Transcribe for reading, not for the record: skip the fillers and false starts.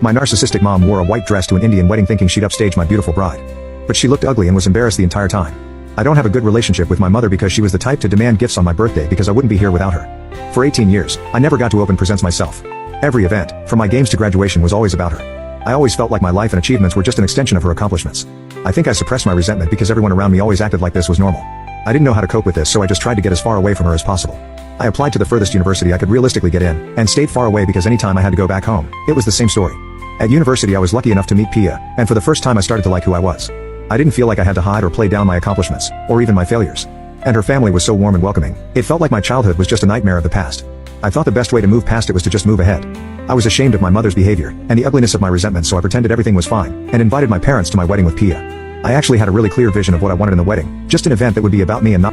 My narcissistic mom wore a white dress to an Indian wedding thinking she'd upstage my beautiful bride. But she looked ugly and was embarrassed the entire time. I don't have a good relationship with my mother because she was the type to demand gifts on my birthday because I wouldn't be here without her. For 18 years, I never got to open presents myself. Every event, from my games to graduation, was always about her. I always felt like my life and achievements were just an extension of her accomplishments. I think I suppressed my resentment because everyone around me always acted like this was normal. I didn't know how to cope with this, so I just tried to get as far away from her as possible. I applied to the furthest university I could realistically get in, and stayed far away because anytime I had to go back home, it was the same story. At university I was lucky enough to meet Pia, and for the first time I started to like who I was. I didn't feel like I had to hide or play down my accomplishments, or even my failures. And her family was so warm and welcoming, it felt like my childhood was just a nightmare of the past. I thought the best way to move past it was to just move ahead. I was ashamed of my mother's behavior, and the ugliness of my resentment, so I pretended everything was fine, and invited my parents to my wedding with Pia. I actually had a really clear vision of what I wanted in the wedding, just an event that would be about me and not